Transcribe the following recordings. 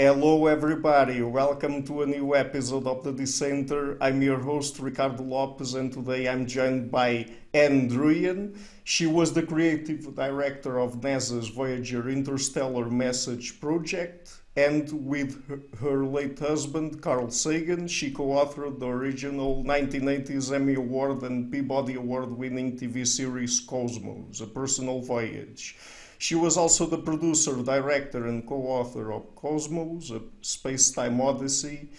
Hello everybody, welcome to a new episode of the Dissenter. I'm your host Ricardo Lopes and today I'm joined by Druyan. She was the creative director of NASA's Voyager Interstellar Message project, and with her late husband Carl Sagan, she co-authored the original 1980s Emmy Award and Peabody Award winning TV series Cosmos, A Personal Voyage. She was also the producer, director, and co-author of Cosmos, A SpaceTime Odyssey,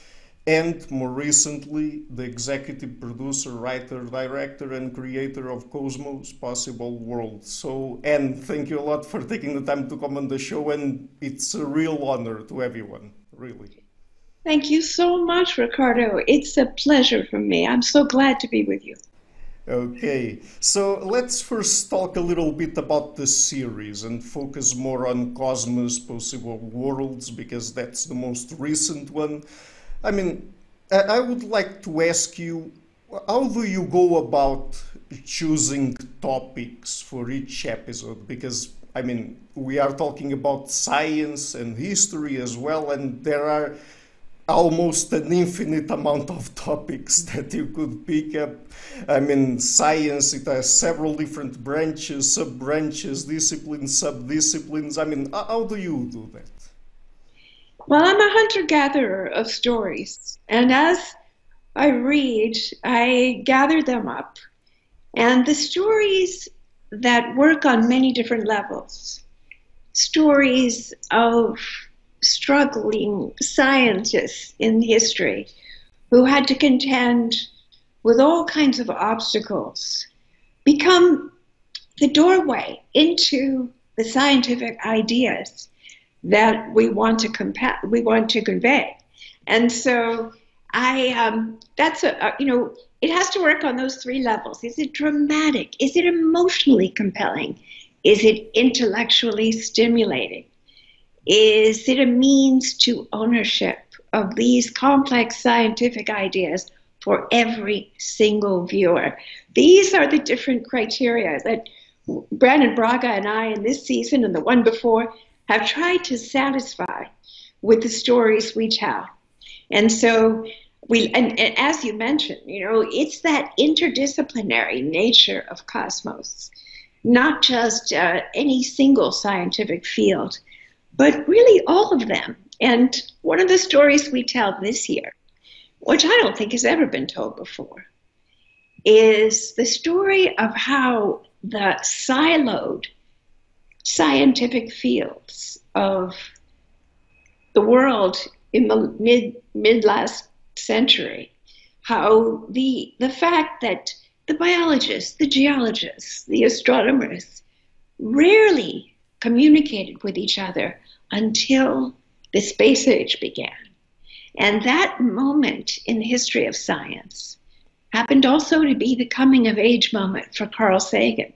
and more recently, the executive producer, writer, director, and creator of Cosmos, Possible Worlds. So, Anne, thank you a lot for taking the time to come on the show, and it's a real honor to everyone, really. Thank you so much, Ricardo. It's a pleasure for me. I'm so glad to be with you. Okay, so let's first talk a little bit about the series and focus more on Cosmos Possible Worlds because that's the most recent one. I mean, I would like to ask you, how do you go about choosing topics for each episode? Because, I mean, we are talking about science and history as well, and there are almost an infinite amount of topics that you could pick up. I mean, science, it has several different branches, sub-branches, disciplines, sub-disciplines. I mean, how do you do that? Well, I'm a hunter-gatherer of stories, and as I read, I gather them up. And the stories that work on many different levels, stories of struggling scientists in history who had to contend with all kinds of obstacles, become the doorway into the scientific ideas that we want to convey. And so it has to work on those three levels. Is it dramatic? Is it emotionally compelling? Is it intellectually stimulating? Is it a means to ownership of these complex scientific ideas for every single viewer? These are the different criteria that Brandon Braga and I in this season and the one before have tried to satisfy with the stories we tell. And so and as you mentioned, it's that interdisciplinary nature of Cosmos, not just any single scientific field, but really all of them. And one of the stories we tell this year, which I don't think has ever been told before, is the story of how the siloed scientific fields of the world in the mid last century, how the fact that the biologists, the geologists, the astronomers rarely communicated with each other until the space age began. And that moment in the history of science happened also to be the coming of age moment for Carl Sagan.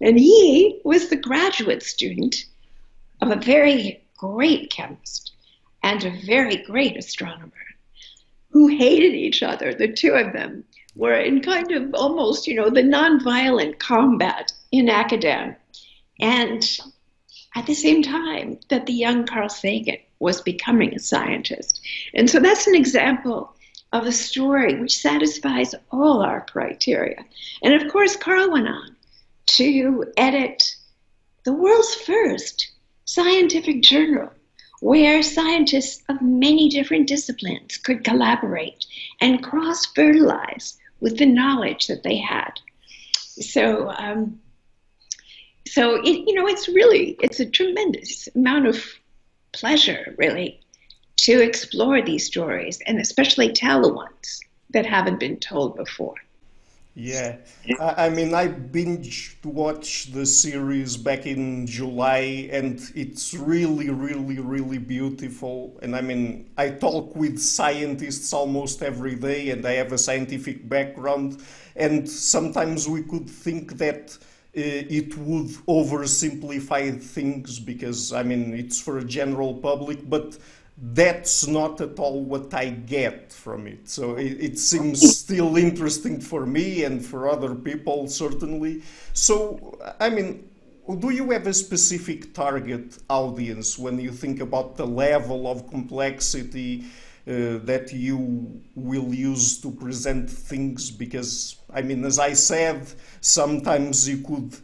And he was the graduate student of a very great chemist and a very great astronomer who hated each other. The two of them were in kind of almost, the nonviolent combat in academia. And at the same time that the young Carl Sagan was becoming a scientist. And so that's an example of a story which satisfies all our criteria. And of course, Carl went on to edit the world's first scientific journal where scientists of many different disciplines could collaborate and cross-fertilize with the knowledge that they had. So it's a tremendous amount of pleasure, really, to explore these stories and especially tell the ones that haven't been told before. Yeah, I mean, I binge watched the series back in July, and it's really, really, really beautiful. And I mean, I talk with scientists almost every day, and I have a scientific background. And sometimes we could think that it would oversimplify things because, I mean, it's for a general public, but that's not at all what I get from it. So it seems still interesting for me and for other people, certainly. So, I mean, do you have a specific target audience when you think about the level of complexity that you will use to present things? Because, I mean, as I said, sometimes you could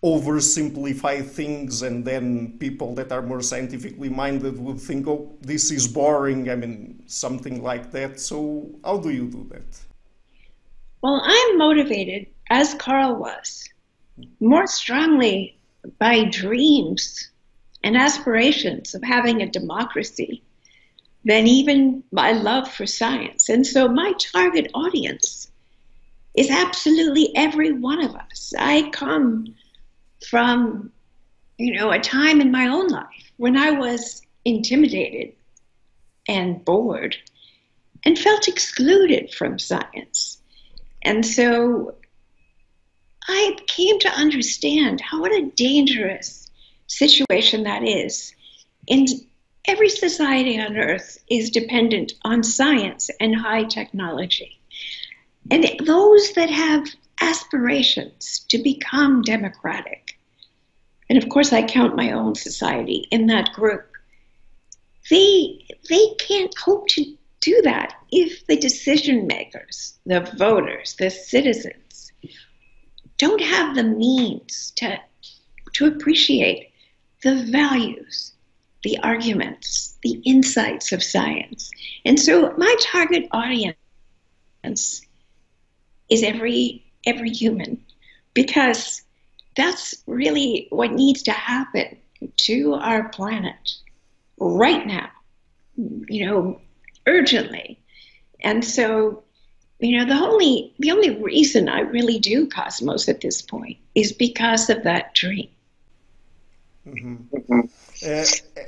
oversimplify things and then people that are more scientifically minded would think, oh, this is boring, I mean, something like that. So how do you do that? Well, I'm motivated, as Carl was, more strongly by dreams and aspirations of having a democracy than even my love for science. And so my target audience is absolutely every one of us. I come from, a time in my own life when I was intimidated and bored and felt excluded from science. And so I came to understand what a dangerous situation that is. And every society on Earth is dependent on science and high technology. And those that have aspirations to become democratic, and of course I count my own society in that group, they can't hope to do that if the decision makers, the voters, the citizens, don't have the means to appreciate the values, the arguments, the insights of science. And so my target audience is every human, because that's really what needs to happen to our planet right now, urgently. And so, the only reason I really do Cosmos at this point is because of that dream. Mm-hmm.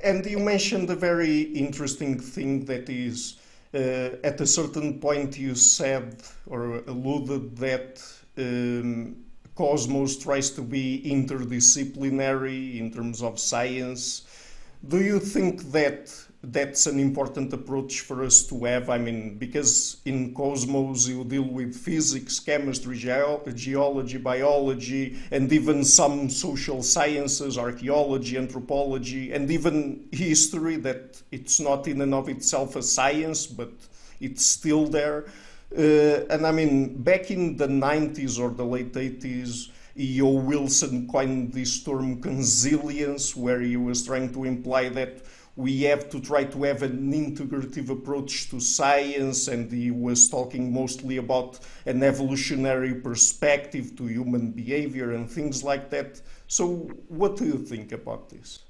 And you mentioned a very interesting thing, that is, at a certain point you said or alluded that Cosmos tries to be interdisciplinary in terms of science. Do you think that that's an important approach for us to have? I mean, because in Cosmos you deal with physics, chemistry, geology, biology, and even some social sciences, archaeology, anthropology, and even history, that it's not in and of itself a science, but it's still there. And I mean, back in the 90s or the late 80s, E.O. Wilson coined this term consilience, where he was trying to imply that we have to try to have an integrative approach to science, and he was talking mostly about an evolutionary perspective to human behavior and things like that. So what do you think about this?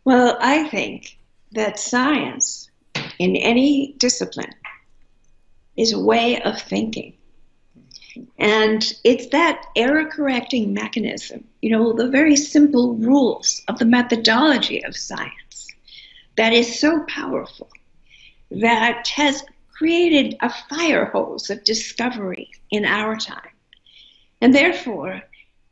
Well, I think that science in any discipline is a way of thinking. And it's that error-correcting mechanism, the very simple rules of the methodology of science, that is so powerful, that has created a fire hose of discovery in our time. And therefore,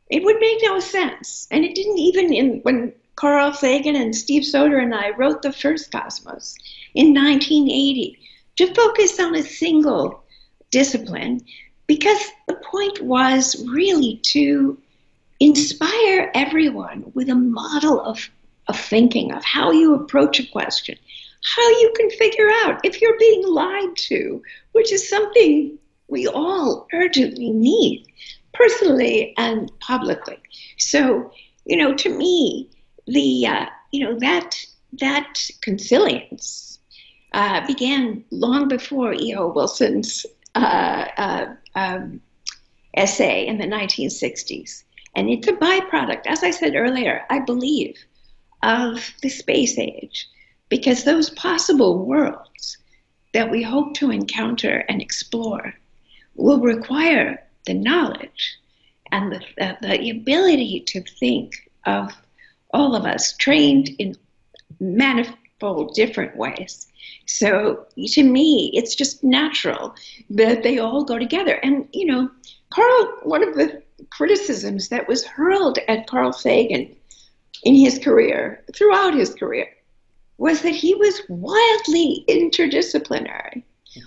it would make no sense. And it didn't even when Carl Sagan and Steve Soter and I wrote the first Cosmos in 1980 to focus on a single discipline, because the point was really to inspire everyone with a model of thinking, of how you approach a question, how you can figure out if you're being lied to, which is something we all urgently need, personally and publicly. So, to me, that consilience began long before E.O. Wilson's essay in the 1960s. And it's a byproduct, as I said earlier, I believe, of the space age, because those possible worlds that we hope to encounter and explore will require the knowledge and the ability to think of all of us trained in manifold different ways. So to me, it's just natural that they all go together. And, Carl, one of the criticisms that was hurled at Carl Sagan in his career, throughout his career, was that he was wildly interdisciplinary.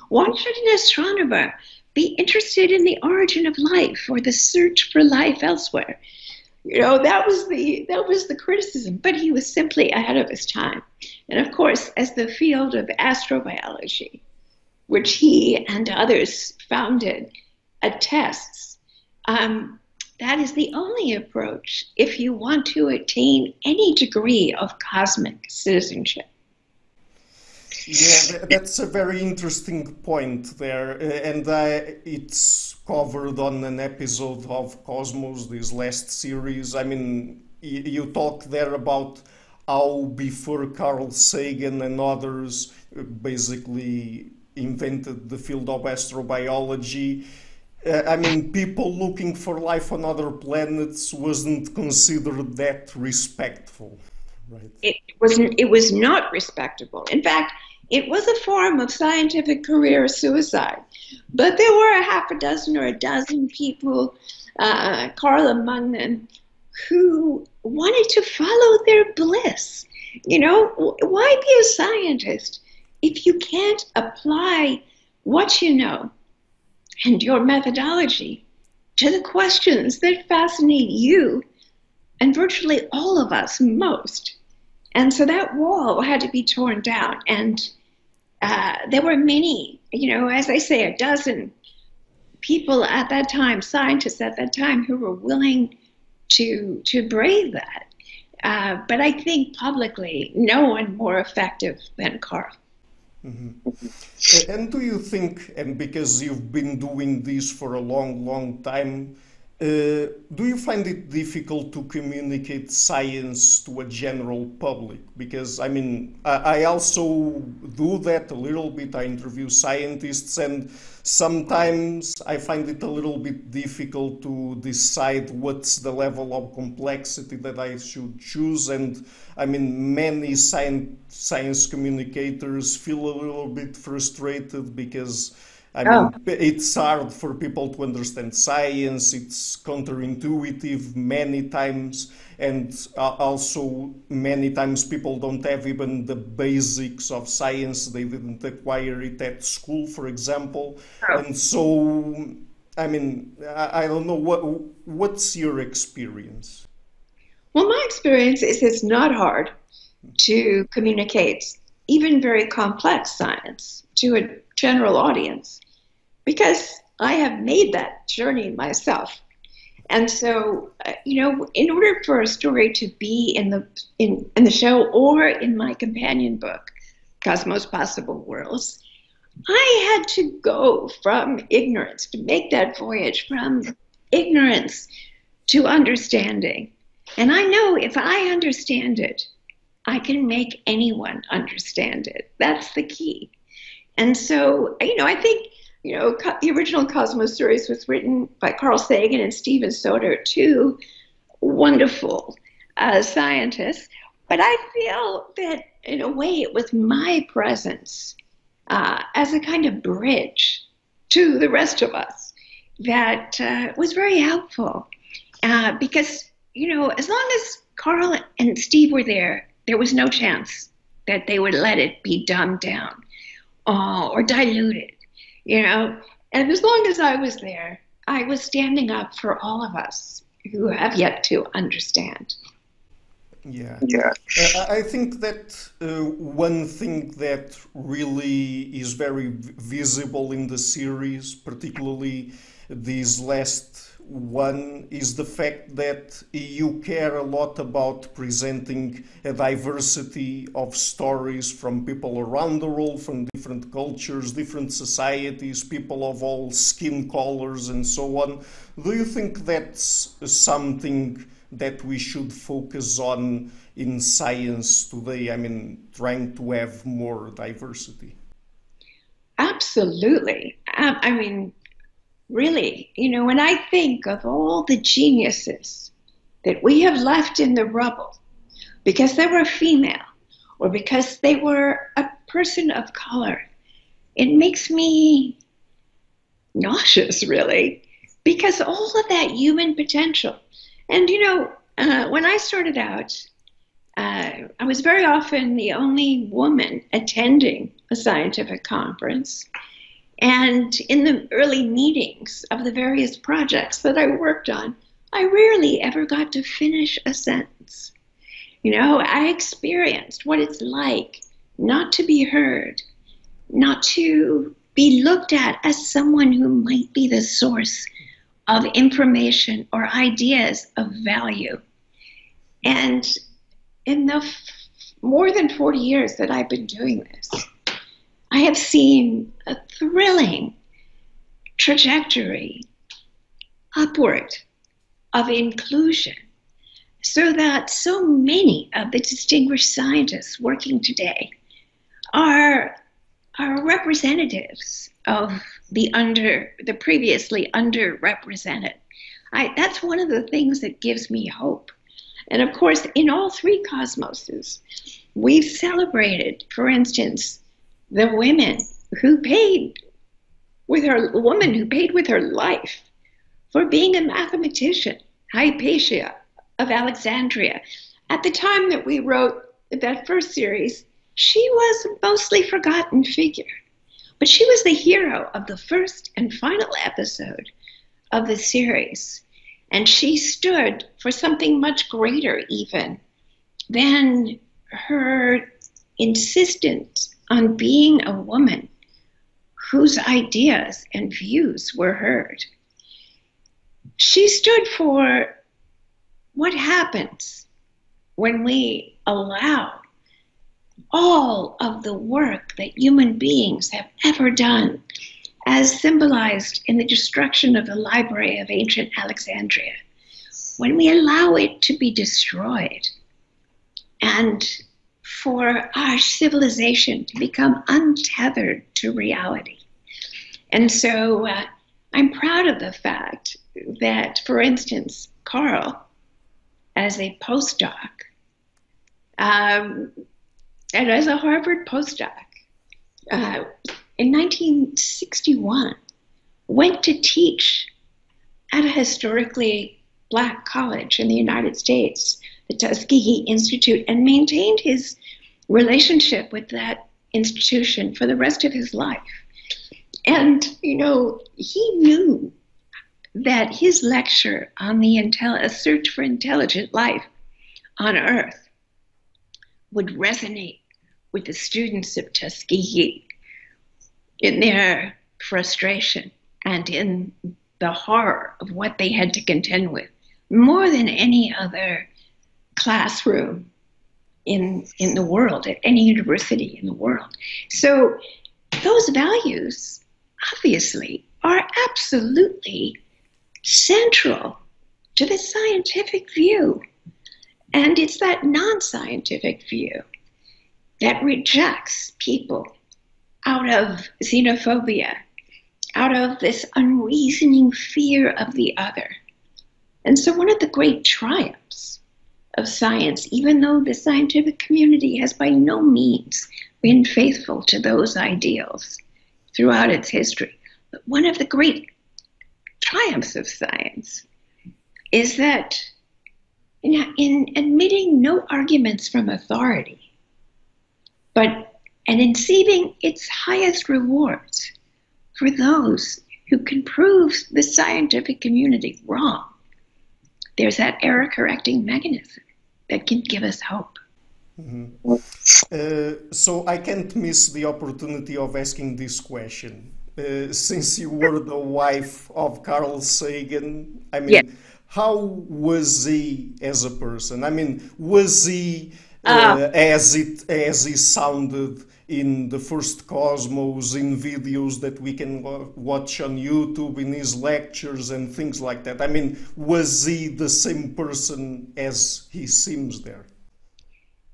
Why should an astronomer be interested in the origin of life or the search for life elsewhere? That was the criticism, but he was simply ahead of his time. And of course, as the field of astrobiology, which he and others founded, attests, that is the only approach if you want to attain any degree of cosmic citizenship. Yeah, that's a very interesting point there, and it's covered on an episode of Cosmos, this last series. I mean, you talk there about how before Carl Sagan and others basically invented the field of astrobiology. I mean, people looking for life on other planets wasn't considered that respectful, right? It was not respectable. In fact, it was a form of scientific career suicide. But there were a half a dozen or a dozen people, Carl among them, who wanted to follow their bliss. Why be a scientist if you can't apply what you know and your methodology to the questions that fascinate you and virtually all of us most? And so that wall had to be torn down. And there were many, as I say, a dozen people at that time, scientists at that time, who were willing to brave that. But I think publicly, no one more effective than Carl. Mm-hmm. And do you think, and because you've been doing this for a long, long time, do you find it difficult to communicate science to a general public? Because, I mean, I also do that a little bit. I interview scientists, and sometimes I find it a little bit difficult to decide what's the level of complexity that I should choose. And, I mean, many science communicators feel a little bit frustrated because I mean, it's hard for people to understand science. It's counterintuitive many times. And also many times people don't have even the basics of science. They didn't acquire it at school, for example. And so, I mean, I don't know, what's your experience? Well, my experience is it's not hard to communicate even very complex science to a general audience, because I have made that journey myself. And so, in order for a story to be in the show or in my companion book, Cosmos Possible Worlds, I had to go from ignorance, to make that voyage from ignorance to understanding. And I know if I understand it, I can make anyone understand it. That's the key. And so, I think, the original Cosmos series was written by Carl Sagan and Stephen Soter, two wonderful scientists. But I feel that, in a way, it was my presence as a kind of bridge to the rest of us that was very helpful. Because, as long as Carl and Steve were there, there was no chance that they would let it be dumbed down or diluted. And as long as I was there, I was standing up for all of us who have yet to understand. Yeah. I think that one thing that really is very visible in the series, particularly this last one, is the fact that you care a lot about presenting a diversity of stories from people around the world, from different cultures, different societies, people of all skin colors and so on. Do you think that's something that we should focus on in science today? I mean, trying to have more diversity. Absolutely. I mean, really, when I think of all the geniuses that we have left in the rubble because they were female or because they were a person of color, it makes me nauseous, really, because all of that human potential. And, when I started out, I was very often the only woman attending a scientific conference. And in the early meetings of the various projects that I worked on, I rarely ever got to finish a sentence. I experienced what it's like not to be heard, not to be looked at as someone who might be the source of information or ideas of value. And in the more than 40 years that I've been doing this, I have seen a thrilling trajectory upward of inclusion, so that so many of the distinguished scientists working today are representatives of the previously underrepresented. That's one of the things that gives me hope. And of course, in all three cosmoses, we've celebrated, for instance, the woman who paid with her life for being a mathematician, Hypatia of Alexandria. At the time that we wrote that first series, she was a mostly forgotten figure, but she was the hero of the first and final episode of the series. And she stood for something much greater even than her insistence on being a woman whose ideas and views were heard. She stood for what happens when we allow all of the work that human beings have ever done, as symbolized in the destruction of the Library of Ancient Alexandria, when we allow it to be destroyed, and for our civilization to become untethered to reality. And so I'm proud of the fact that, for instance, Carl, as a postdoc, and as a Harvard postdoc, in 1961, went to teach at a historically Black college in the United States, the Tuskegee Institute, and maintained his relationship with that institution for the rest of his life. And, he knew that his lecture on A Search for Intelligent Life on Earth would resonate with the students of Tuskegee in their frustration and in the horror of what they had to contend with, more than any other classroom in the world, at any university in the world. So those values, obviously, are absolutely central to the scientific view. And it's that non-scientific view that rejects people out of xenophobia, out of this unreasoning fear of the other. And so one of the great triumphs of science, even though the scientific community has by no means been faithful to those ideals throughout its history, but one of the great triumphs of science is that in admitting no arguments from authority, and in receiving its highest rewards for those who can prove the scientific community wrong, there's that error-correcting mechanism that can give us hope. Mm-hmm. So I can't miss the opportunity of asking this question. Since you were the wife of Carl Sagan, Yes. How was he as a person? Was he as he sounded in the first Cosmos, in videos that we can watch on YouTube, in his lectures and things like that? Was he the same person as he seems there?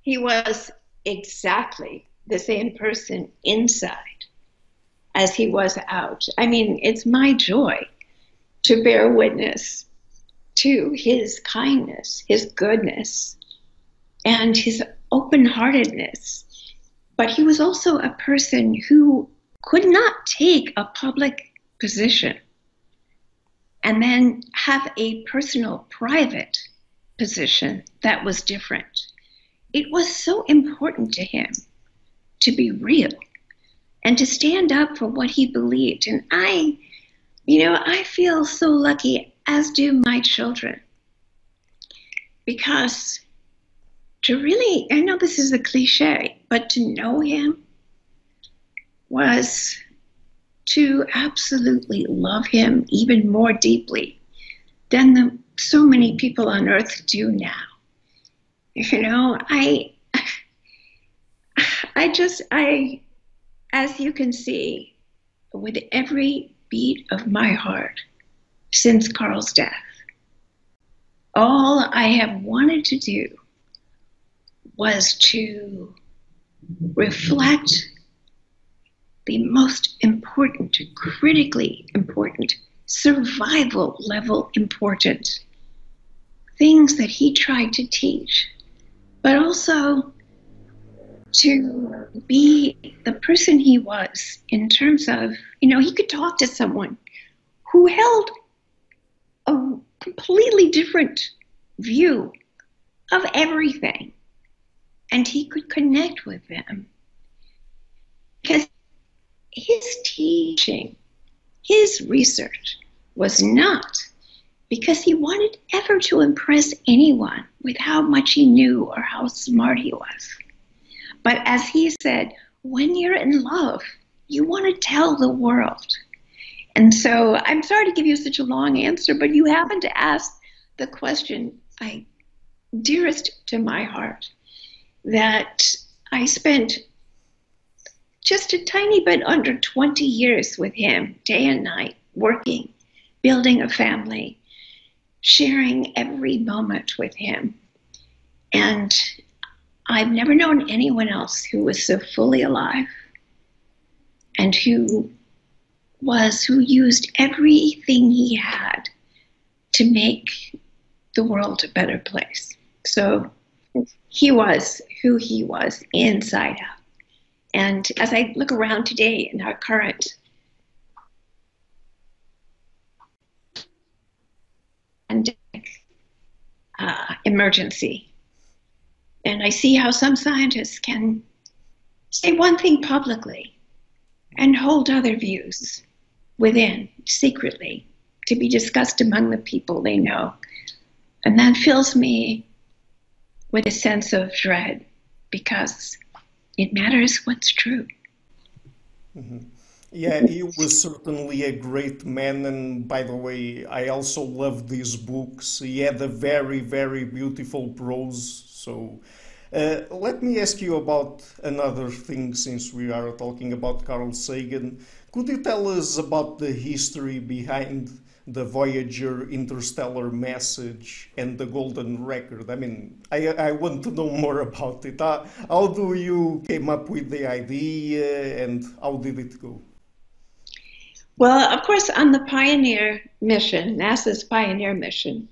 He was exactly the same person inside as he was out. It's my joy to bear witness to his kindness, his goodness, and his open-heartedness. But he was also a person who could not take a public position and then have a personal, private position that was different. It was so important to him to be real and to stand up for what he believed. And I feel so lucky, as do my children, because to really, I know this is a cliche, but to know him was to absolutely love him even more deeply than so many people on earth do now. You know, as you can see, with every beat of my heart since Carl's death, all I have wanted to do was to reflect the most important, critically important, survival level important things that he tried to teach, but also to be the person he was in terms of, you know, he could talk to someone who held a completely different view of everything, and he could connect with them. Because his teaching, his research was not because he wanted ever to impress anyone with how much he knew or how smart he was. But as he said, when you're in love, you want to tell the world. And so I'm sorry to give you such a long answer, but you happen to ask the question dearest to my heart, that I spent just a tiny bit under 20 years with him, day and night, working, building a family, sharing every moment with him. And I've never known anyone else who was so fully alive and who used everything he had to make the world a better place. So he was who he was inside out. And as I look around today in our current pandemic emergency, and I see how some scientists can say one thing publicly and hold other views within, secretly, to be discussed among the people they know. And that fills me with a sense of dread, because it matters what's true. Mm-hmm. Yeah, he was certainly a great man, and by the way, I also loved these books. He had a very, very beautiful prose. So let me ask you about another thing, since we are talking about Carl Sagan. Could you tell us about the history behind the Voyager interstellar message and the golden record? I mean, I want to know more about it. How do you came up with the idea, and how did it go? Well, of course, on the Pioneer mission, NASA's Pioneer mission,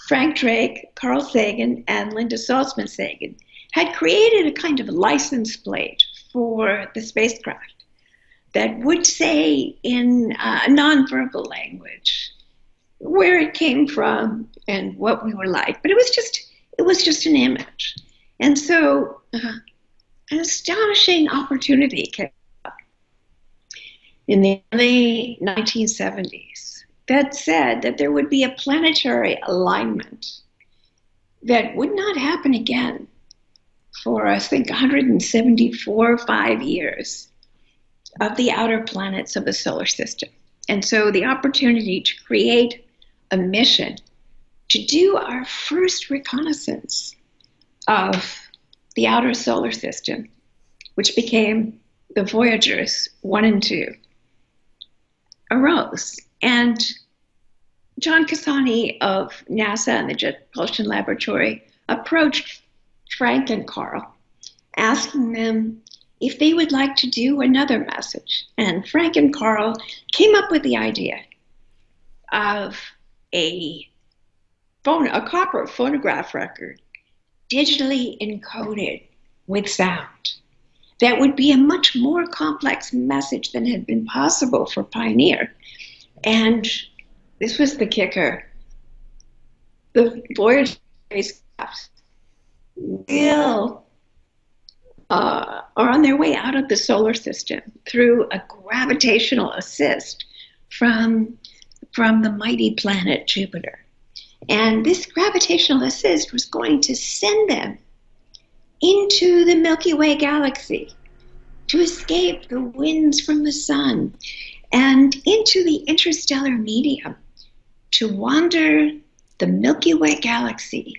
Frank Drake, Carl Sagan, and Linda Salzman Sagan had created a kind of license plate for the spacecraft that would say in a nonverbal language where it came from and what we were like. But it was just an image. And so an astonishing opportunity came up in the early 1970s that said that there would be a planetary alignment that would not happen again for, I think, 174 or 5 years of the outer planets of the solar system. And so the opportunity to create a mission to do our first reconnaissance of the outer solar system, which became the Voyagers 1 and 2, arose. And John Cassani of NASA and the Jet Propulsion Laboratory approached Frank and Carl, asking them if they would like to do another message. And Frank and Carl came up with the idea of a copper phonograph record digitally encoded with sound that would be a much more complex message than had been possible for Pioneer. And this was the kicker. The Voyager spacecraft are on their way out of the solar system through a gravitational assist from the mighty planet Jupiter. And this gravitational assist was going to send them into the Milky Way galaxy to escape the winds from the sun and into the interstellar medium to wander the Milky Way galaxy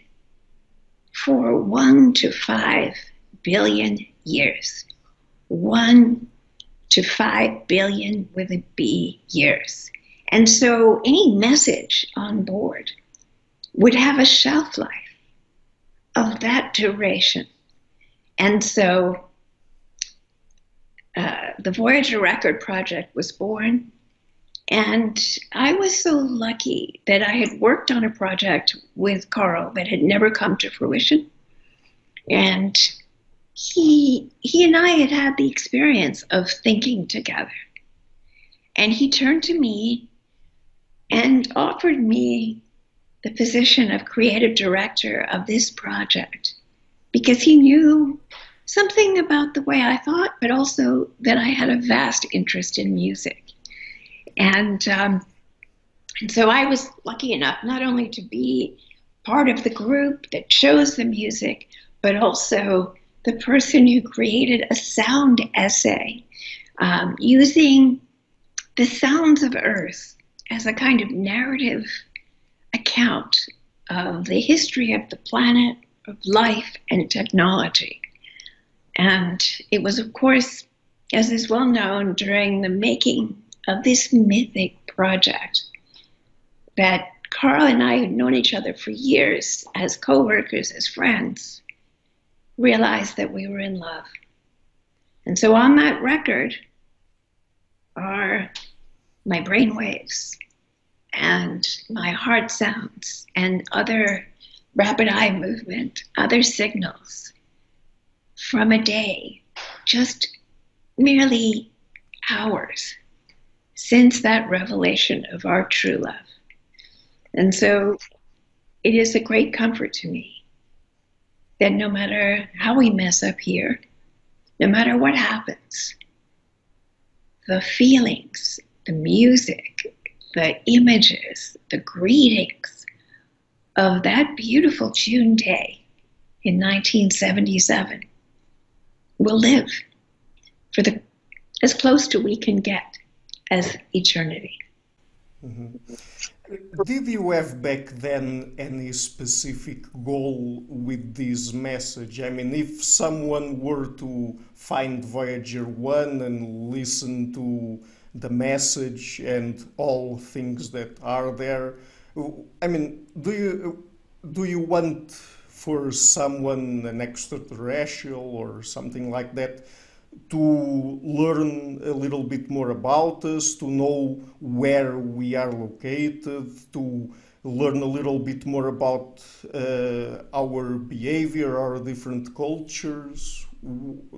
for 1 to 5 billion years. 1 to 5 billion with a B years. And so any message on board would have a shelf life of that duration. And so the Voyager Record Project was born, and I was so lucky that I had worked on a project with Carl that had never come to fruition. And he and I had had the experience of thinking together. And he turned to me and offered me the position of creative director of this project because he knew something about the way I thought, but also that I had a vast interest in music. And so I was lucky enough not only to be part of the group that chose the music, but also the person who created a sound essay using the sounds of Earth as a kind of narrative account of the history of the planet, of life and technology. And it was, of course, as is well known, during the making of this mythic project that Carl and I had known each other for years as co-workers, as friends, realized that we were in love. And so on that record are my brain waves and my heart sounds and other rapid eye movement, other signals from a day, just merely hours since that revelation of our true love. And so it is a great comfort to me that no matter how we mess up here, no matter what happens, the feelings, the music, the images, the greetings of that beautiful June day in 1977 will live for as close to we can get as eternity. Mm-hmm. Did you have back then any specific goal with this message? I mean, if someone were to find Voyager 1 and listen to the message and all things that are there, I mean, do you want for someone, an extraterrestrial or something like that, to learn a little bit more about us, to know where we are located, to learn a little bit more about our behavior, our different cultures?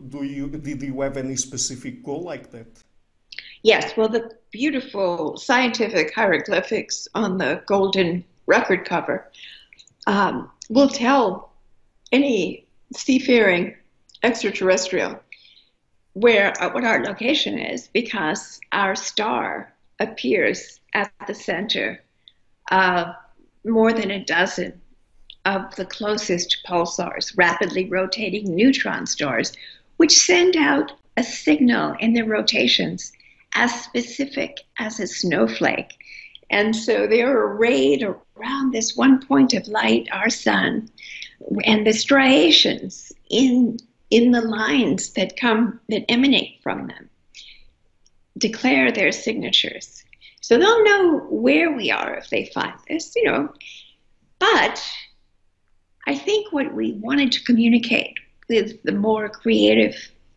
Did you have any specific goal like that? Yes, well, the beautiful scientific hieroglyphics on the golden record cover will tell any seafaring extraterrestrial what our location is, because our star appears at the center of more than a dozen of the closest pulsars, rapidly rotating neutron stars, which send out a signal in their rotations as specific as a snowflake. And so they're arrayed around this one point of light, our sun, and the striations in the lines that emanate from them declare their signatures. So they'll know where we are if they find this, But I think what we wanted to communicate with the more creative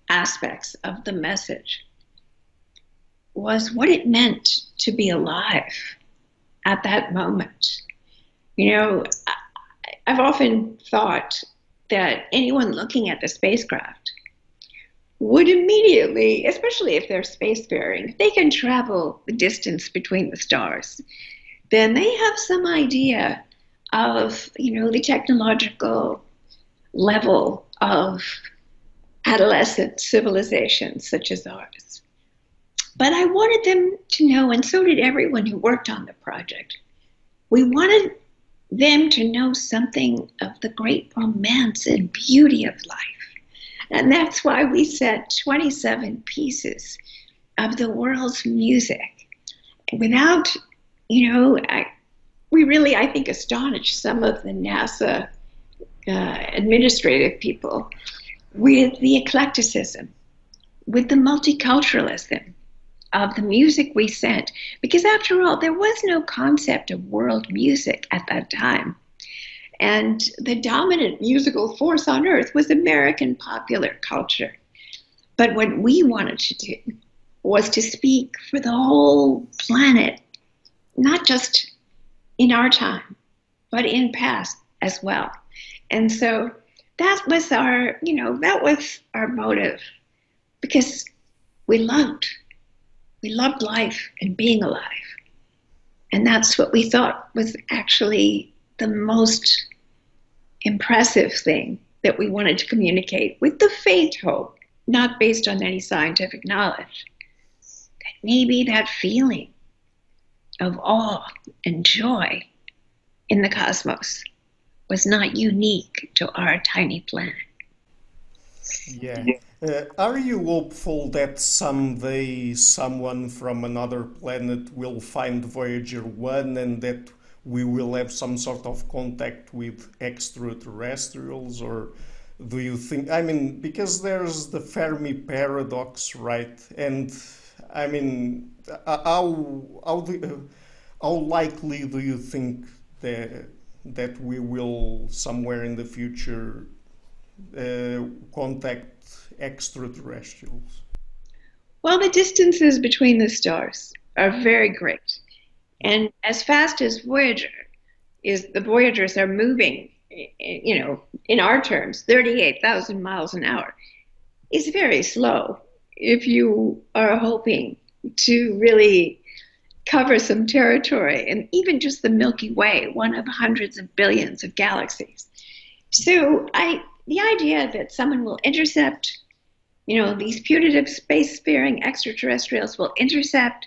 aspects of the message was what it meant to be alive at that moment. I've often thought that anyone looking at the spacecraft would immediately, especially if they're spacefaring, if they can travel the distance between the stars, then they have some idea of, the technological level of adolescent civilizations such as ours. But I wanted them to know, and so did everyone who worked on the project, we wanted them to know something of the great romance and beauty of life. And that's why we set 27 pieces of the world's music. Without, we really, I think, astonished some of the NASA administrative people with the eclecticism, with the multiculturalism of the music we sent. Because after all, there was no concept of world music at that time. And the dominant musical force on earth was American popular culture. But what we wanted to do was to speak for the whole planet, not just in our time, but in past as well. And so that was our motive, because we loved life and being alive. And that's what we thought was actually the most impressive thing that we wanted to communicate, with the faint hope, not based on any scientific knowledge, that maybe that feeling of awe and joy in the cosmos was not unique to our tiny planet. Yeah. Are you hopeful that someday someone from another planet will find Voyager 1 and that we will have some sort of contact with extraterrestrials? Or do you think, because there's the Fermi paradox, right? And how likely do you think that we will somewhere in the future contact extraterrestrials? Well, the distances between the stars are very great. And as fast as the Voyagers are moving, in our terms, 38,000 miles an hour, is very slow if you are hoping to really cover some territory, and even just the Milky Way, one of hundreds of billions of galaxies. So the idea that someone will intercept, these putative spacefaring extraterrestrials will intercept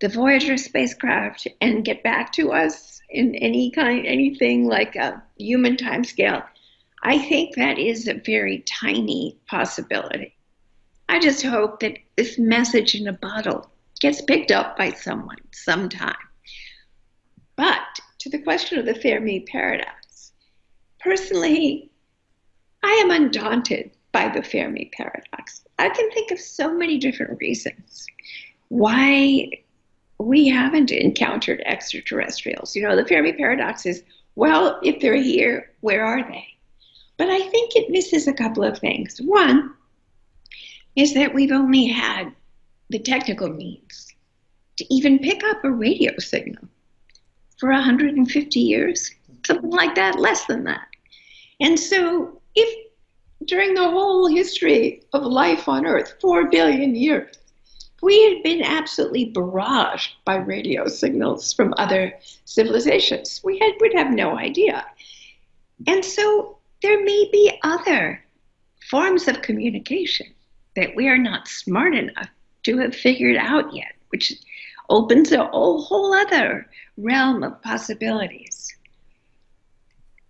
the Voyager spacecraft and get back to us in anything like a human timescale, I think that is a very tiny possibility. I just hope that this message in a bottle gets picked up by someone sometime. But to the question of the Fermi paradox, personally, I am undaunted by the Fermi paradox. I can think of so many different reasons why we haven't encountered extraterrestrials. The Fermi paradox is, well, if they're here, where are they? But I think it misses a couple of things. One is that we've only had the technical means to even pick up a radio signal for 150 years, something like that, less than that. And so if during the whole history of life on Earth, 4 billion years, we had been absolutely barraged by radio signals from other civilizations, we'd have no idea. And so there may be other forms of communication that we are not smart enough to have figured out yet, which opens a whole other realm of possibilities.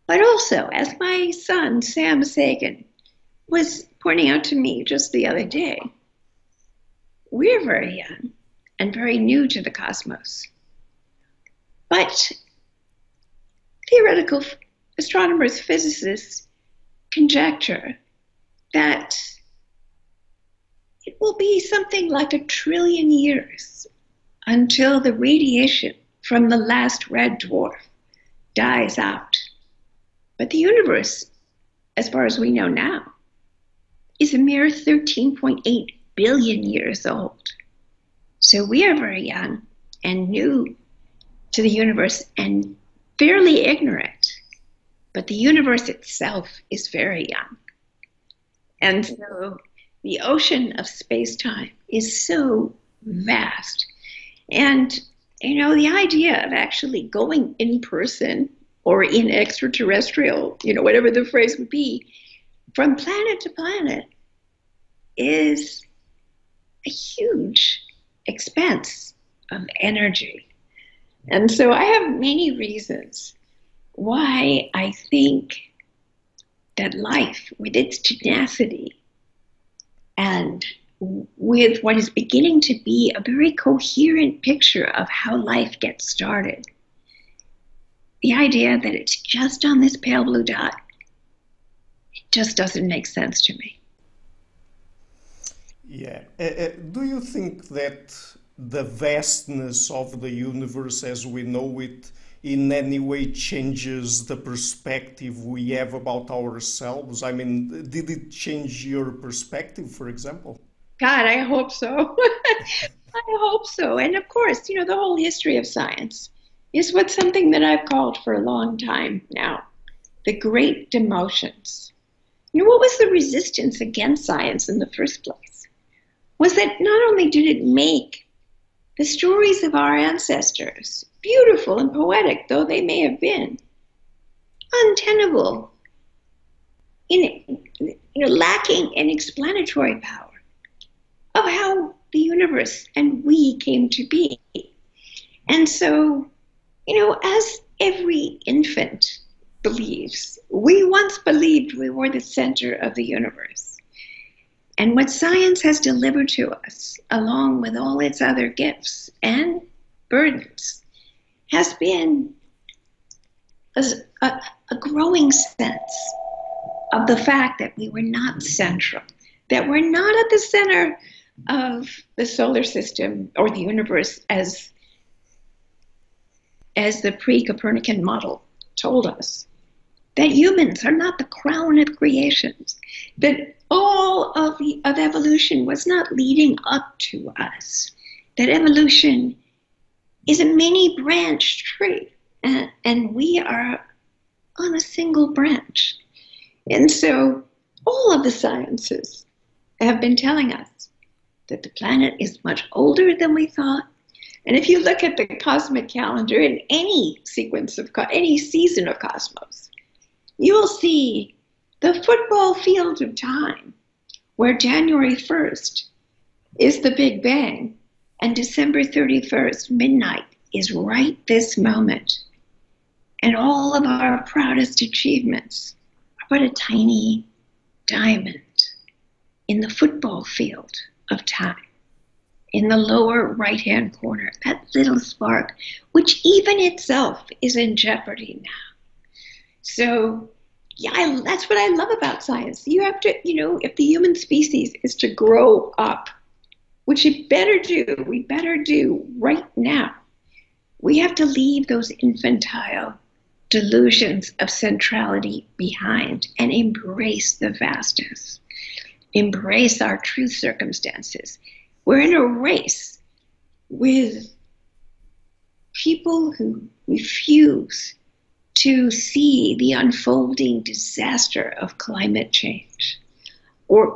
But also, as my son, Sam Sagan, was pointing out to me just the other day, we're very young and very new to the cosmos. But theoretical astronomers, physicists conjecture that it will be something like 1 trillion years until the radiation from the last red dwarf dies out. But the universe, as far as we know now, is a mere 13.8 billion years old. So we are very young and new to the universe and fairly ignorant. But the universe itself is very young. And so the ocean of space-time is so vast. And, the idea of actually going in person or in extraterrestrial, whatever the phrase would be, from planet to planet is a huge expense of energy. And so I have many reasons why I think that life, with its tenacity and with what is beginning to be a very coherent picture of how life gets started, the idea that it's just on this pale blue dot, it just doesn't make sense to me. Yeah. Do you think that the vastness of the universe as we know it in any way changes the perspective we have about ourselves? I mean, did it change your perspective, for example? God, I hope so. I hope so. And of course, the whole history of science is what's something that I've called for a long time now, the great demotions. What was the resistance against science in the first place? Was that not only did it make the stories of our ancestors, beautiful and poetic though they may have been, untenable, lacking in explanatory power of how the universe and we came to be. And so, as every infant believes, we once believed we were the center of the universe. And what science has delivered to us, along with all its other gifts and burdens, has been a growing sense of the fact that we were not central, that we're not at the center of the solar system or the universe as the pre-Copernican model told us, that humans are not the crown of creations, that all of evolution was not leading up to us, that evolution is a mini branch tree, and we are on a single branch. And so all of the sciences have been telling us that the planet is much older than we thought. And if you look at the cosmic calendar in any sequence of any season of cosmos, you will see the football field of time, where January 1st is the Big Bang and December 31st, midnight, is right this moment. And all of our proudest achievements are but a tiny diamond in the football field of time. In the lower right-hand corner, that little spark, which even itself is in jeopardy now. So, yeah, that's what I love about science. You have to, if the human species is to grow up, which we better do right now, we have to leave those infantile delusions of centrality behind and embrace the vastness. Embrace our true circumstances. We're in a race with people who refuse to see the unfolding disaster of climate change.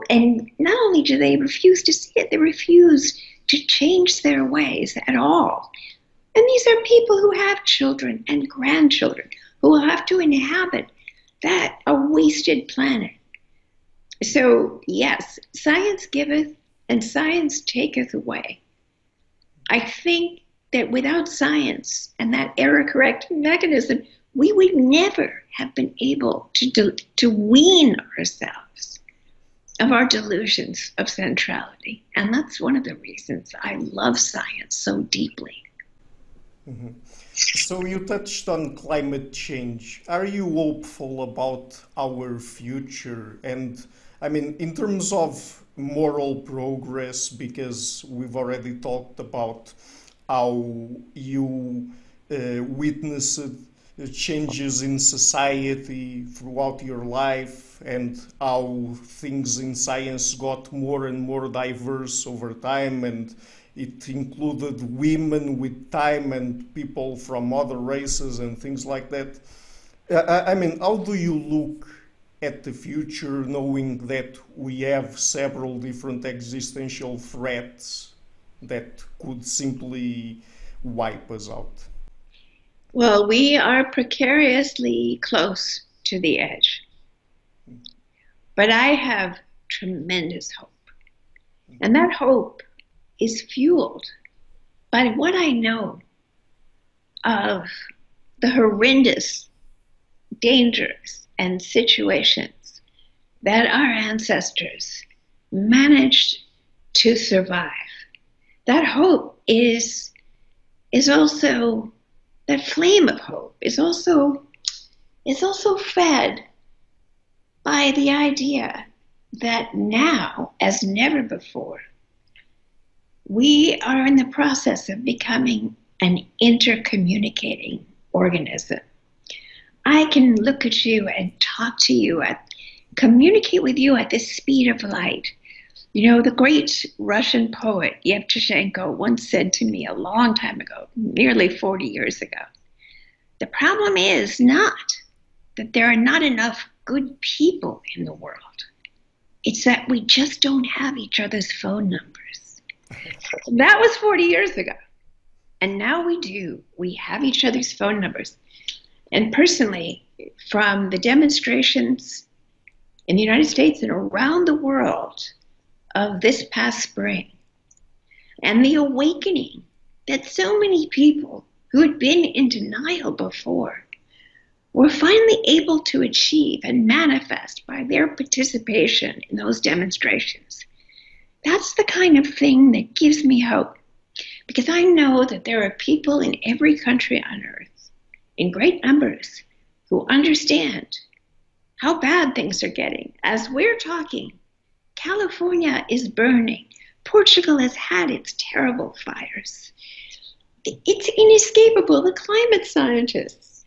And not only do they refuse to see it, they refuse to change their ways at all. And these are people who have children and grandchildren who will have to inhabit a wasted planet. So yes, science giveth and science taketh away. I think that without science and that error-correcting mechanism, we would never have been able to wean ourselves of our delusions of centrality. And that's one of the reasons I love science so deeply. Mm-hmm. So you touched on climate change. Are you hopeful about our future? And I mean, in terms of moral progress, because we've already talked about how you witnessed changes in society throughout your life and how things in science got more and more diverse over time, and it included women with time and people from other races and things like that. I mean, how do you look at the future knowing that we have several different existential threats that could simply wipe us out? Well, we are precariously close to the edge. But I have tremendous hope. And that hope is fueled by what I know of the horrendous dangers and situations that our ancestors managed to survive. That hope is also, that flame of hope is also fed by the idea that now, as never before, we are in the process of becoming an intercommunicating organism. I can look at you and talk to you, communicate with you at the speed of light. You know, the great Russian poet Yevtushenko once said to me a long time ago, nearly 40 years ago, the problem is not that there are not enough good people in the world. It's that we just don't have each other's phone numbers. That was 40 years ago. And now we do. We have each other's phone numbers. And personally, from the demonstrations in the United States and around the world of this past spring, and the awakening that so many people who had been in denial before were finally able to achieve and manifest by their participation in those demonstrations. That's the kind of thing that gives me hope, because I know that there are people in every country on earth, in great numbers, who understand how bad things are getting. As we're talking, California is burning. Portugal has had its terrible fires. It's inescapable. The climate scientists.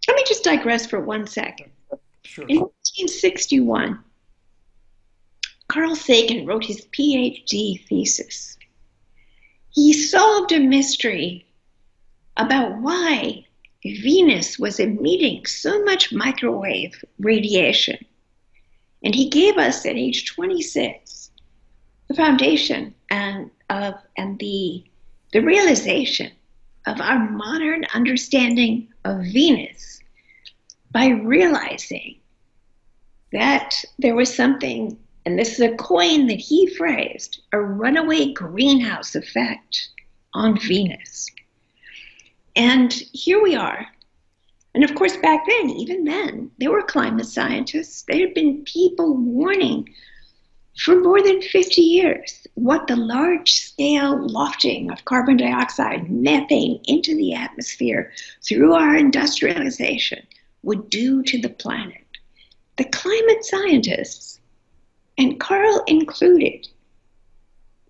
Let me just digress for 1 second. Sure. In 1961, Carl Sagan wrote his PhD thesis. He solved a mystery about why Venus was emitting so much microwave radiation. And he gave us at age 26 the foundation and the realization of our modern understanding of Venus by realizing that there was something, and this is a coin that he phrased, a runaway greenhouse effect on Venus. And here we are. And of course, back then, even then, there were climate scientists. There had been people warning for more than 50 years what the large-scale lofting of carbon dioxide, methane into the atmosphere through our industrialization would do to the planet. The climate scientists, and Carl included,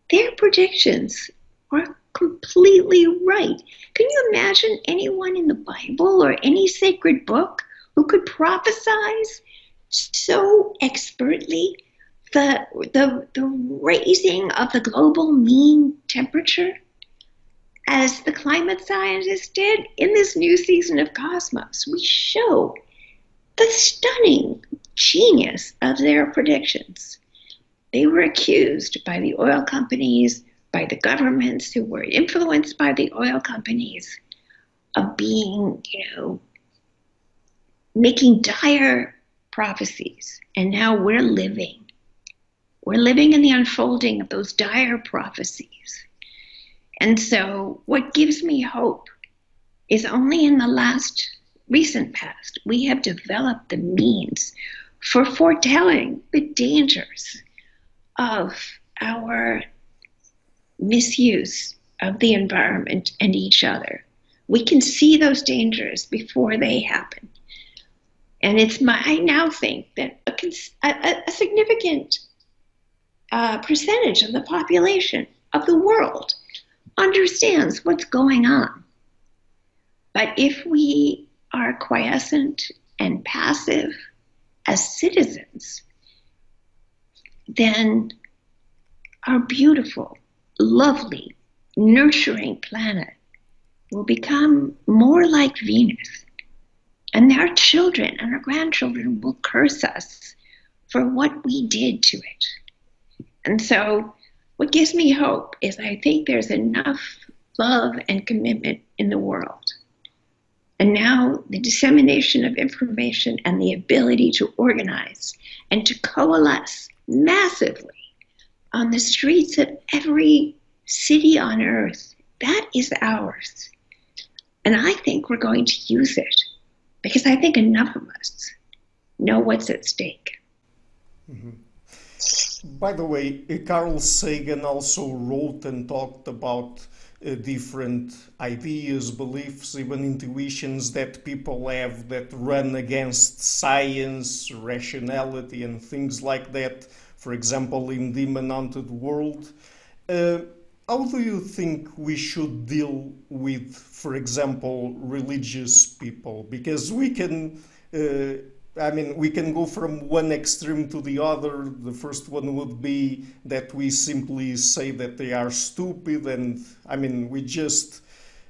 their predictions were completely right. Can you imagine anyone in the Bible or any sacred book who could prophesize so expertly the raising of the global mean temperature as the climate scientists did? In this new season of Cosmos, we show the stunning genius of their predictions. They were accused by the oil companies, by the governments who were influenced by the oil companies, of being, making dire prophecies. And now we're living in the unfolding of those dire prophecies. And so what gives me hope is only in the recent past, we have developed the means for foretelling the dangers of our misuse of the environment and each other. We can see those dangers before they happen. And I now think that a significant percentage of the population of the world understands what's going on. But if we are quiescent and passive as citizens, then our beautiful, lovely, nurturing planet will become more like Venus. And our children and our grandchildren will curse us for what we did to it. And so what gives me hope is I think there's enough love and commitment in the world. And now the dissemination of information and the ability to organize and to coalesce massively on the streets of every city on earth, that is ours. And I think we're going to use it because I think enough of us know what's at stake. Mm-hmm. By the way, Carl Sagan also wrote and talked about different ideas, beliefs, even intuitions that people have that run against science, rationality, and things like that. For example, in Demon Haunted World. How do you think we should deal with, for example, religious people? Because we can we can go from one extreme to the other. The first one would be that we simply say that they are stupid, and we just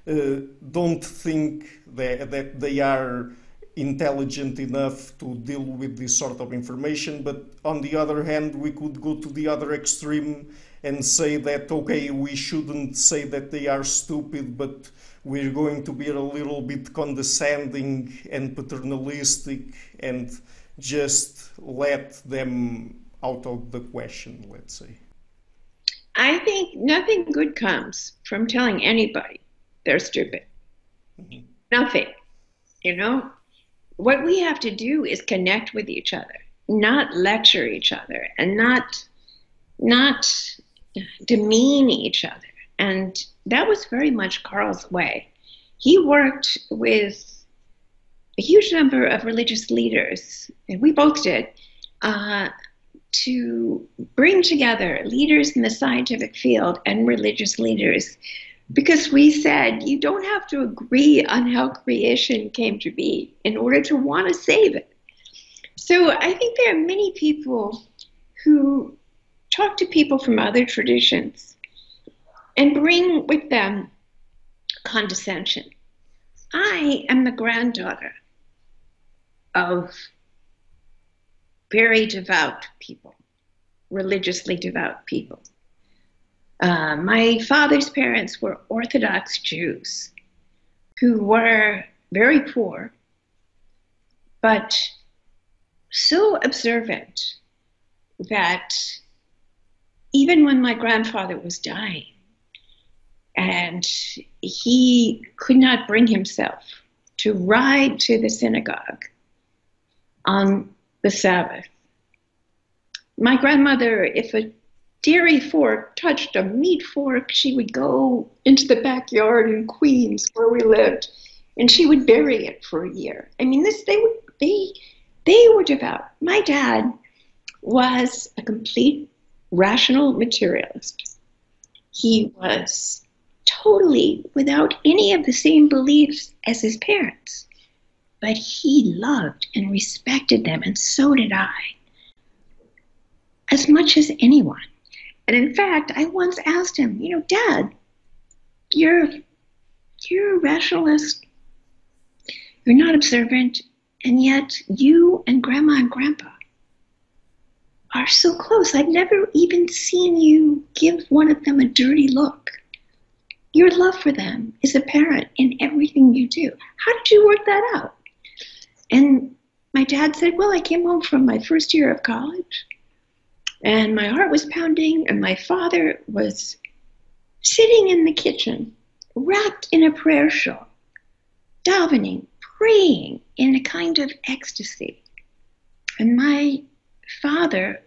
don't think that they are intelligent enough to deal with this sort of information. But on the other hand, we could go to the other extreme and say that, okay, we shouldn't say that they are stupid, but we're going to be a little bit condescending and paternalistic and just let them out of the question, let's say. I think nothing good comes from telling anybody they're stupid. Mm-hmm. Nothing. What we have to do is connect with each other, not lecture each other, and not demean each other. And that was very much Carl's way. He worked with a huge number of religious leaders, and we both did, to bring together leaders in the scientific field and religious leaders, because we said you don't have to agree on how creation came to be in order to want to save it. So I think there are many people who talk to people from other traditions and bring with them condescension. I am the granddaughter of very devout people, religiously devout people. My father's parents were Orthodox Jews who were very poor, but so observant that even when my grandfather was dying, and he could not bring himself to ride to the synagogue on the Sabbath. My grandmother, if a dairy fork touched a meat fork, she would go into the backyard in Queens where we lived, and she would bury it for a year. They were devout. My dad was a complete rational materialist. He was totally without any of the same beliefs as his parents, but he loved and respected them, and so did I, as much as anyone. And in fact, I once asked him, Dad, you're a rationalist, you're not observant, and yet you and Grandma and Grandpa are so close. I've never even seen you give one of them a dirty look. Your love for them is apparent in everything you do. How did you work that out? And my dad said, well, I came home from my first year of college, and my heart was pounding, and my father was sitting in the kitchen, wrapped in a prayer shawl, davening, praying in a kind of ecstasy. And my father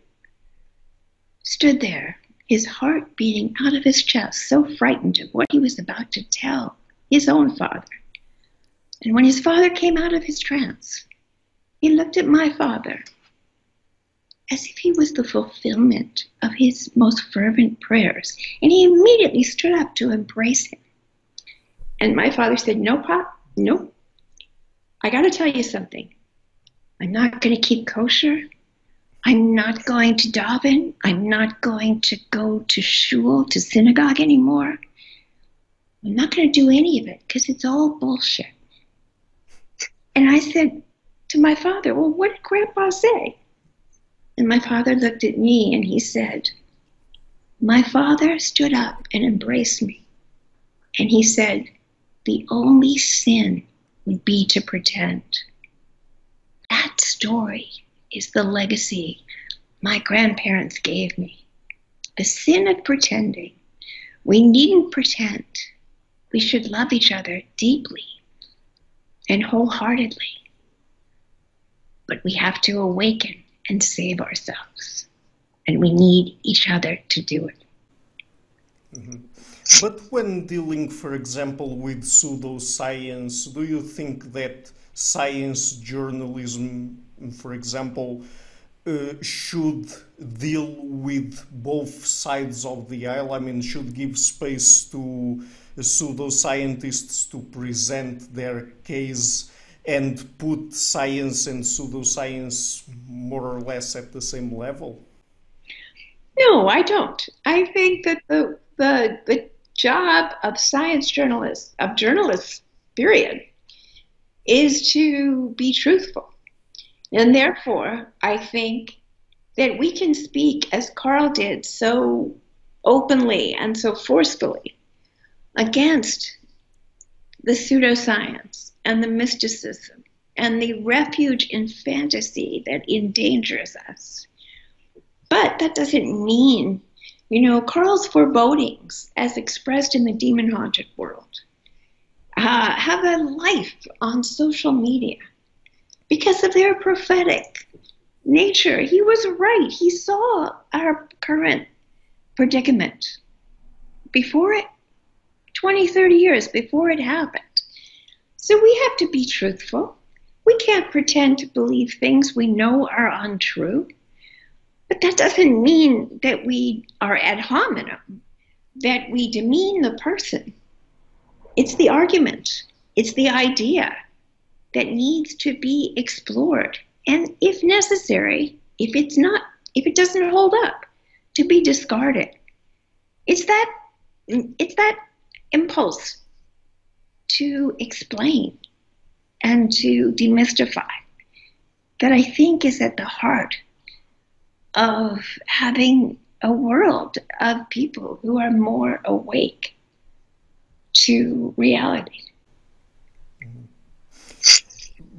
stood there, his heart beating out of his chest, so frightened of what he was about to tell his own father. And when his father came out of his trance, he looked at my father as if he was the fulfillment of his most fervent prayers. And he immediately stood up to embrace him. And my father said, no, Pop, no. I got to tell you something. I'm not going to keep kosher. I'm not going to daven. I'm not going to go to shul, to synagogue anymore. I'm not going to do any of it because it's all bullshit. And I said to my father, well, what did Grandpa say? And my father looked at me and he said, my father stood up and embraced me. And he said, the only sin would be to pretend. That story is the legacy my grandparents gave me. The sin of pretending. We needn't pretend. We should love each other deeply and wholeheartedly but we have to awaken and save ourselves. And we need each other to do it. Mm-hmm. But when dealing, for example, with pseudoscience, do you think that science journalism, for example, should deal with both sides of the aisle? I mean, should give space to pseudoscientists to present their case and put science and pseudoscience more or less at the same level? No, I don't. I think that the job of science journalists, of journalists, period, is to be truthful. And therefore, I think that we can speak, as Carl did, so openly and so forcefully against the pseudoscience and the mysticism and the refuge in fantasy that endangers us. But that doesn't mean, Carl's forebodings, as expressed in the demon-haunted world, have a life on social media because of their prophetic nature. He was right. He saw our current predicament before it, 20, 30 years before it happened. So we have to be truthful. We can't pretend to believe things we know are untrue. But that doesn't mean that we are ad hominem, that we demean the person. It's the argument. It's the idea that needs to be explored. And if necessary, if it doesn't hold up, to be discarded. It's that impulse to explain and to demystify that I think is at the heart of having a world of people who are more awake to reality.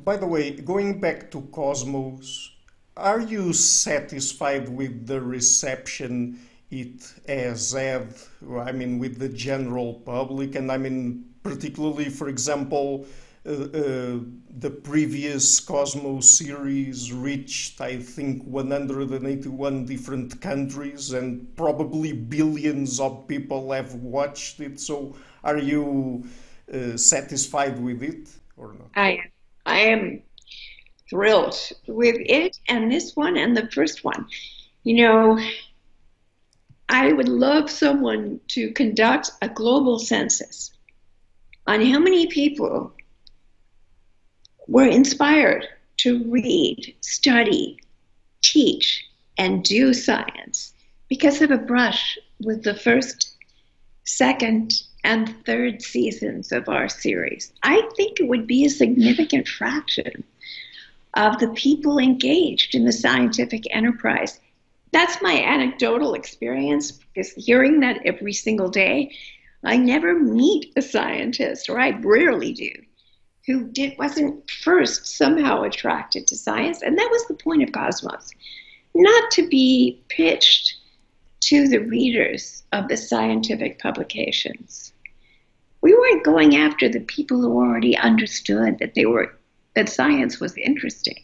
By the way, going back to Cosmos, are you satisfied with the reception it has had, with the general public? And particularly, for example, the previous Cosmos series reached, I think, 181 different countries, and probably billions of people have watched it. So are you satisfied with it or not? I am thrilled with it and this one and the first one. I would love someone to conduct a global census on how many people were inspired to read, study, teach, and do science because of a brush with the first, second, and third seasons of our series. I think it would be a significant fraction of the people engaged in the scientific enterprise. That's my anecdotal experience, because hearing that every single day, I never meet a scientist, or I rarely do, who wasn't first somehow attracted to science. And that was the point of Cosmos, not to be pitched to the readers of the scientific publications. We weren't going after the people who already understood that science was interesting.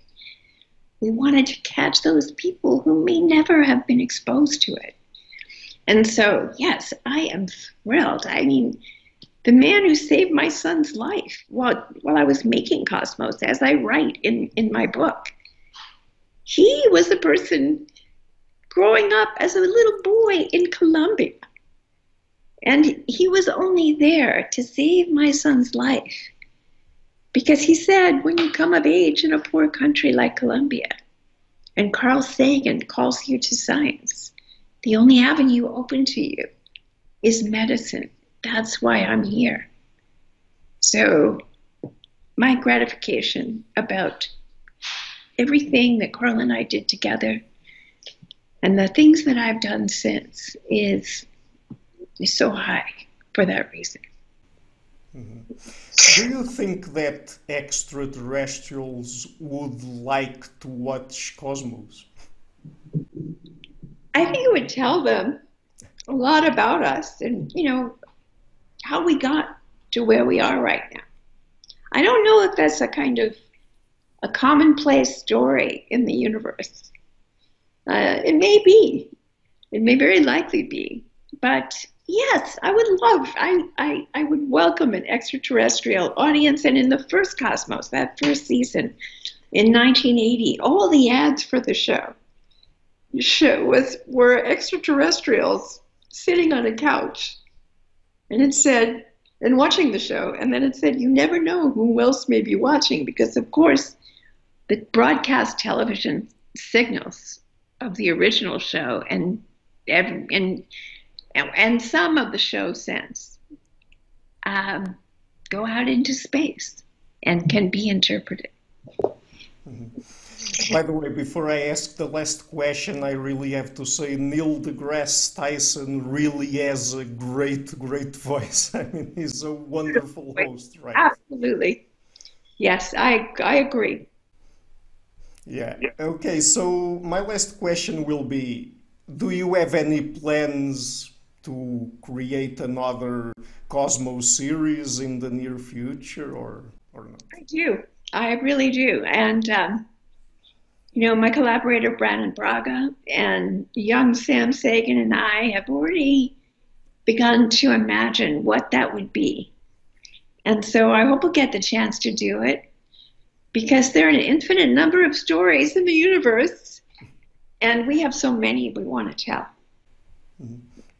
We wanted to catch those people who may never have been exposed to it. And so, yes, I am thrilled. The man who saved my son's life while I was making Cosmos, as I write in my book, he was the person growing up as a little boy in Colombia. And he was only there to save my son's life because he said, when you come of age in a poor country like Colombia, and Carl Sagan calls you to science, the only avenue open to you is medicine. That's why I'm here. So my gratification about everything that Carl and I did together and the things that I've done since is so high for that reason. Mm-hmm. Do you think that extraterrestrials would like to watch Cosmos? I think it would tell them a lot about us and, how we got to where we are right now. I don't know if that's a kind of a commonplace story in the universe. It may be. It may very likely be. But yes, I would love, I would welcome an extraterrestrial audience. And in the first Cosmos, that first season in 1980, all the ads for the show were extraterrestrials sitting on a couch. And it said, and watching the show, and then it said, you never know who else may be watching, because of course, the broadcast television signals of the original show and some of the show since go out into space and can be interpreted. Mm-hmm. By the way, before I ask the last question, I really have to say Neil deGrasse Tyson really has a great voice. I mean, he's a wonderful host, right? Absolutely. Yes, I agree. Yeah. Okay, so my last question will be, do you have any plans to create another Cosmos series in the near future or not? I do. I really do. And, my collaborator, Brandon Braga, and young Sam Sagan and I have already begun to imagine what that would be. And so I hope we'll get the chance to do it, because there are an infinite number of stories in the universe, and we have so many we want to tell.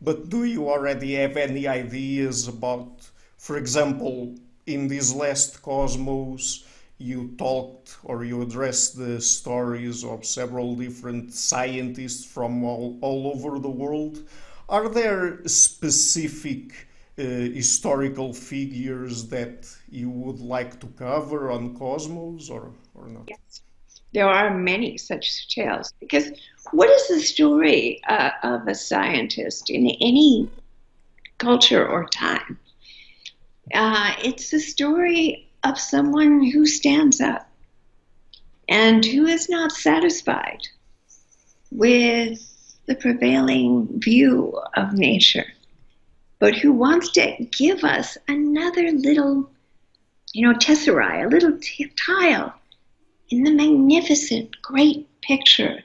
But do you already have any ideas about, for example, in this last Cosmos, you talked or you addressed the stories of several different scientists from all over the world. Are there specific historical figures that you would like to cover on Cosmos or not? Yes, there are many such tales, because what is the story of a scientist in any culture or time? It's the story of someone who stands up and who is not satisfied with the prevailing view of nature, but who wants to give us another little, tesserae, a little tile in the magnificent, great picture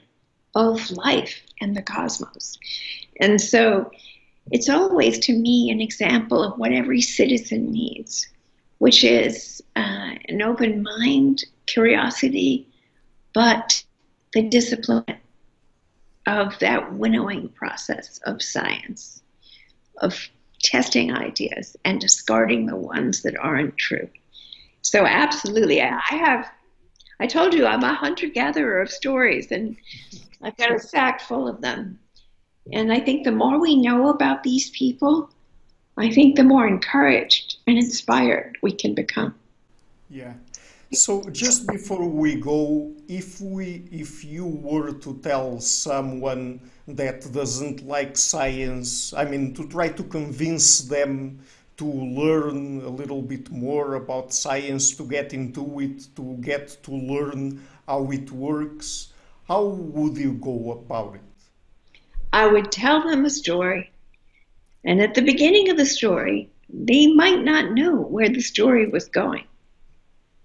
of life and the cosmos. And so it's always, to me, an example of what every citizen needs, which is an open mind, curiosity, but the discipline of that winnowing process of science, of testing ideas and discarding the ones that aren't true. So absolutely, I told you I'm a hunter-gatherer of stories, and I've got a sack full of them. And I think the more we know about these people, I think the more encouraged and inspired we can become. Yeah. So just before we go, if you were to tell someone that doesn't like science, to try to convince them to learn a little bit more about science, to get into it, to get to learn how it works, how would you go about it? I would tell them a story. And at the beginning of the story, they might not know where the story was going.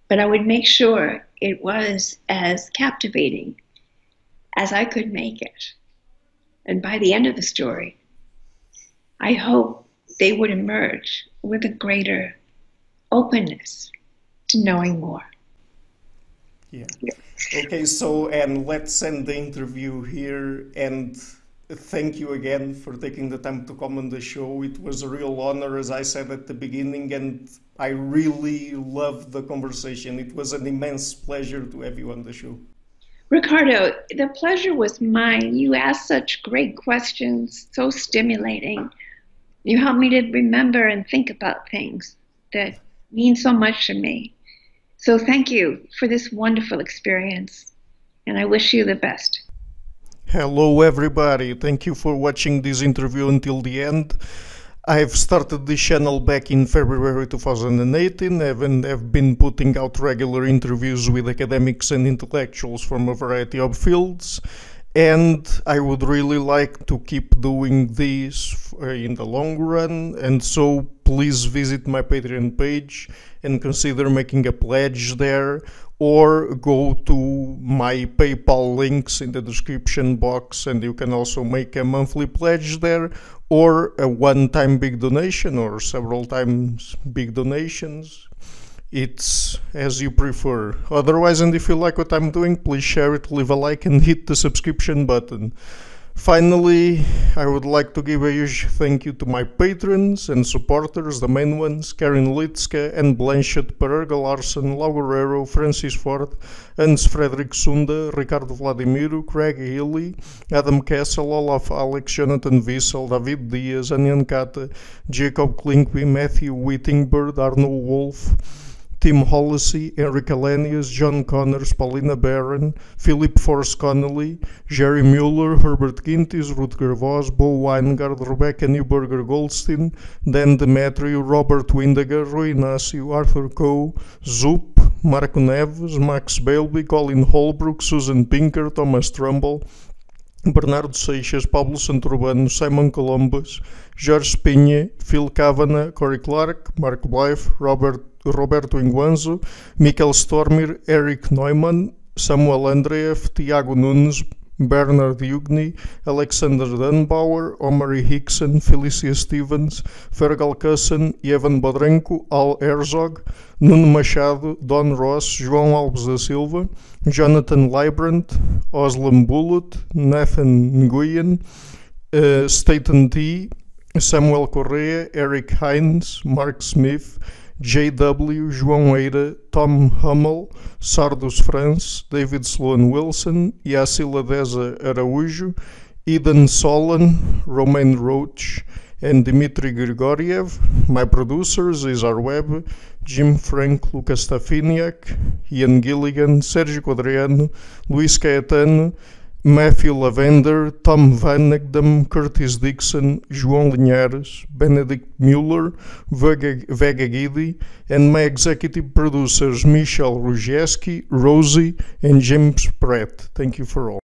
But I would make sure it was as captivating as I could make it. And by the end of the story, I hope they would emerge with a greater openness to knowing more. Yeah. Okay, and let's end the interview here. And thank you again for taking the time to come on the show. It was a real honor, as I said at the beginning, and I really loved the conversation. It was an immense pleasure to have you on the show. Ricardo, the pleasure was mine. You asked such great questions, so stimulating. You helped me to remember and think about things that mean so much to me. So thank you for this wonderful experience, and I wish you the best. Hello everybody, thank you for watching this interview until the end. I've started this channel back in February 2018 and have been putting out regular interviews with academics and intellectuals from a variety of fields. And I would really like to keep doing this in the long run, and so please visit my Patreon page and consider making a pledge there, or go to my PayPal links in the description box and you can also make a monthly pledge there, or a one-time big donation, or several times big donations. It's as you prefer. Otherwise, and if you like what I'm doing, please share it, leave a like and hit the subscription button. Finally, I would like to give a huge thank you to my patrons and supporters, the main ones: Karin Litska and Blanchett, Pererga Larsen, Lau Guerrero, Francis Ford, Hans Frederick Sunda, Ricardo Vladimiro, Craig Healy, Adam Kessel, Olaf Alex, Jonathan Wiesel, David Diaz, Anjan Kata, Jacob Klinkby, Matthew Whittingbird, Arno Wolf, Tim Hollesy, Eric Alenius, John Connors, Paulina Barron, Philip Force Connolly, Jerry Mueller, Herbert Gintis, Rutger Voss, Bo Weingard, Rebecca Newberger Goldstein, Dan Demetriou, Robert Windegar, Rui Inácio, Arthur Coe, Zoop, Marco Neves, Max Bailby, Colin Holbrook, Susan Pinker, Thomas Trumbull, Bernardo Seixas, Pablo Santurbano, Simon Columbus, Jorge Pinha, Phil Kavanagh, Corey Clark, Mark Blythe, Roberto Inguanzo, Michael Stormir, Eric Neumann, Samuel Andreev, Tiago Nunes, Bernard Ugni, Alexander Dunbauer, Omari Hickson, Felicia Stevens, Fergal Cusson, Evan Bodrenko, Al Herzog, Nuno Machado, Don Ross, João Alves da Silva, Jonathan Librant, Oslam Bullet, Nathan Nguyen, Staten T, Samuel Correa, Eric Hines, Mark Smith, J.W., João Eira, Tom Hummel, Sardus France, David Sloan Wilson, Yacila Deza Araújo, Eden Solan, Romain Roach, and Dmitry Grigoriev. My producers is our web, Jim Frank, Lucas Stafiniak, Ian Gilligan, Sergio Quadriano, Luis Caetano, Matthew Lavender, Tom Van Egdam, Curtis Dixon, João Linhares, Benedict Mueller, Vega Guidi, and my executive producers Michel Ruzieski, Rosie, and James Pratt. Thank you for all.